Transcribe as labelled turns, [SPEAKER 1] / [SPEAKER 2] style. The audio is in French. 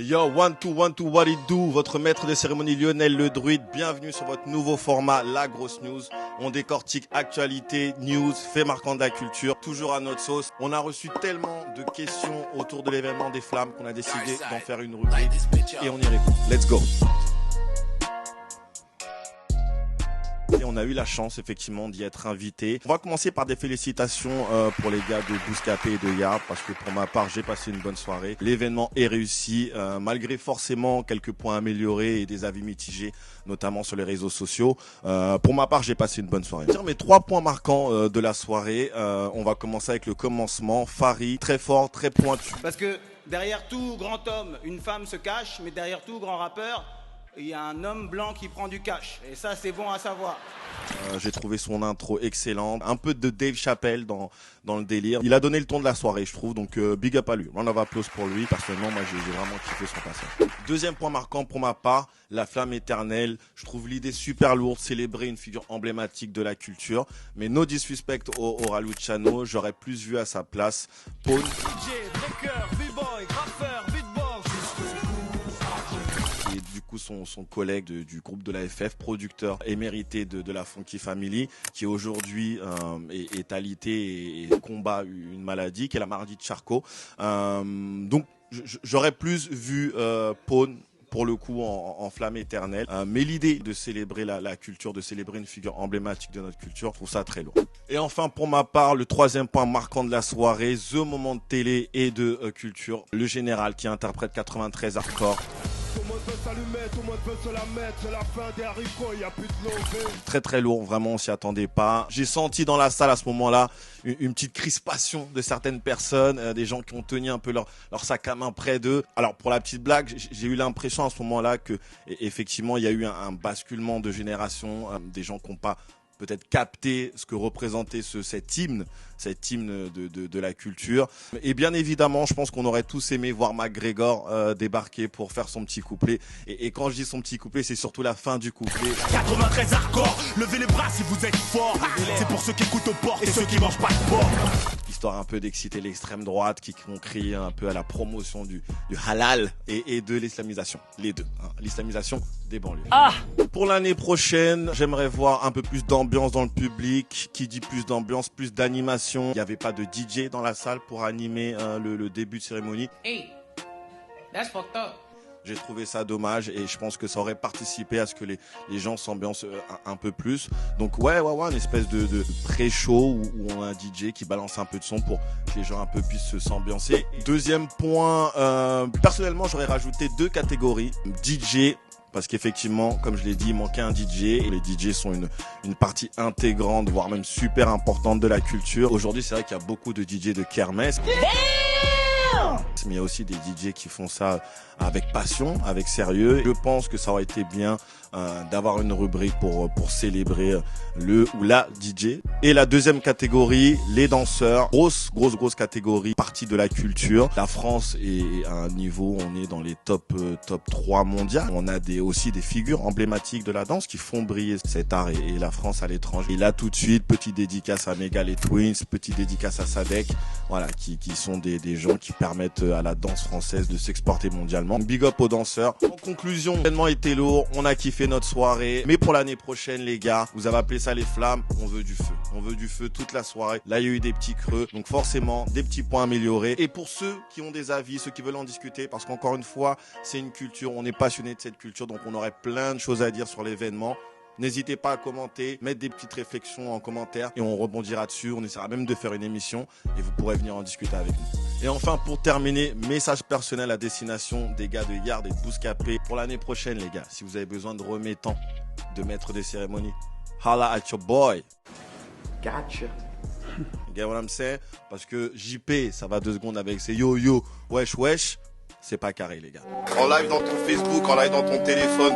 [SPEAKER 1] Yo, one two, what it do? Votre maître de cérémonie Lionel Le Druide, bienvenue sur votre nouveau format, La Grosse News. On décortique actualité, news, faits marquants de la culture, toujours à notre sauce. On a reçu tellement de questions autour de l'événement des Flammes qu'on a décidé d'en faire une rubrique et on y répond. Let's go! Et on a eu la chance effectivement d'y être invité. On va commencer par des félicitations pour les gars de Bouscapé et de Yard, parce que pour ma part j'ai passé une bonne soirée. L'événement est réussi malgré forcément quelques points améliorés et des avis mitigés, notamment sur les réseaux sociaux. Pour ma part j'ai passé une bonne soirée. Dire mes 3 points marquants de la soirée. On va commencer avec le commencement. Fari, très fort, très pointu.
[SPEAKER 2] Parce que derrière tout grand homme, une femme se cache, mais derrière tout grand rappeur, il y a un homme blanc qui prend du cash. Et ça, c'est bon à savoir.
[SPEAKER 1] J'ai trouvé son intro excellente. Un peu de Dave Chappelle dans le délire. Il a donné le ton de la soirée, je trouve. Donc, big up à lui. Round of applause pour lui. Personnellement, moi, j'ai vraiment kiffé son passage. Deuxième point marquant pour ma part, la flamme éternelle. Je trouve l'idée super lourde. Célébrer une figure emblématique de la culture. Mais no disrespect au Raluciano. J'aurais plus vu à sa place Paul.
[SPEAKER 3] DJ, breaker, b-boy, graffeur, beatbox.
[SPEAKER 1] Et du coup son collègue du groupe de la FF, producteur émérité de la Funky Family, qui aujourd'hui est alité et combat une maladie qui est la maladie de Charcot. Donc j'aurais plus vu Pone pour le coup en flamme éternelle, mais l'idée de célébrer la culture, de célébrer une figure emblématique de notre culture, je trouve ça très lourd. Et enfin pour ma part, le troisième point marquant de la soirée, the moment de télé et de culture, le général qui interprète 93 Hardcore. Très très lourd, vraiment on s'y attendait pas. J'ai senti dans la salle à ce moment-là une petite crispation de certaines personnes, des gens qui ont tenu un peu leur sac à main près d'eux. Alors pour la petite blague, j'ai eu l'impression à ce moment-là que effectivement il y a eu un basculement de génération, des gens qui n'ont pas peut-être capter ce que représentait cet hymne de la culture. Et bien évidemment, je pense qu'on aurait tous aimé voir McGregor débarquer pour faire son petit couplet. Et quand je dis son petit couplet, c'est surtout la fin du couplet.
[SPEAKER 3] 93 hardcore, levez les bras si vous êtes forts. C'est pour ceux qui écoutent aux portes et ceux qui mangent pas de porc.
[SPEAKER 1] Histoire un peu d'exciter l'extrême droite qui ont crié un peu à la promotion du halal et de l'islamisation. Les deux. Hein. L'islamisation des banlieues. Pour l'année prochaine, j'aimerais voir un peu plus d'ambiance dans le public. Qui dit plus d'ambiance, plus d'animation. Il n'y avait pas de DJ dans la salle pour animer le début de cérémonie.
[SPEAKER 4] Hey, that's fucked up.
[SPEAKER 1] J'ai trouvé ça dommage et je pense que ça aurait participé à ce que les gens s'ambiancent un peu plus. Donc ouais, une espèce de pré-show où on a un DJ qui balance un peu de son pour que les gens un peu puissent s'ambiancer. Deuxième point, personnellement j'aurais rajouté 2 catégories. DJ, parce qu'effectivement, comme je l'ai dit, il manquait un DJ. Et les DJ sont une partie intégrante, voire même super importante de la culture. Aujourd'hui, c'est vrai qu'il y a beaucoup de DJ de kermesse. Mais il y a aussi des DJ qui font ça avec passion, avec sérieux. Je pense que ça aurait été bien d'avoir une rubrique pour célébrer le ou la DJ. Et la deuxième catégorie, les danseurs. Grosse catégorie, partie de la culture. La France est à un niveau, on est dans les top 3 mondial. On a aussi des figures emblématiques de la danse qui font briller cet art et la France à l'étranger. Et là tout de suite, petite dédicace à Megal et Twins, petite dédicace à Sadek, voilà, qui sont des gens qui permettent à la danse française de s'exporter mondialement. Big up aux danseurs. En conclusion, l'événement était lourd, on a kiffé notre soirée, mais pour l'année prochaine les gars, vous avez appelé ça les flammes, on veut du feu. On veut du feu toute la soirée. Là il y a eu des petits creux, donc forcément des petits points améliorés. Et pour ceux qui ont des avis, ceux qui veulent en discuter, parce qu'encore une fois, c'est une culture, on est passionné de cette culture, donc on aurait plein de choses à dire sur l'événement. N'hésitez pas à commenter, mettre des petites réflexions en commentaire et on rebondira dessus. On essaiera même de faire une émission et vous pourrez venir en discuter avec nous. Et enfin, pour terminer, message personnel à destination des gars de Yard et de Bouscapé. Pour l'année prochaine, les gars, si vous avez besoin de remettants, de maîtres des cérémonies, holla at your boy.
[SPEAKER 5] Gotcha.
[SPEAKER 1] You get what I'm saying? Parce que JP, ça va 2 secondes avec ses yo, wesh. C'est pas carré, les gars. En live dans ton Facebook, en live dans ton téléphone.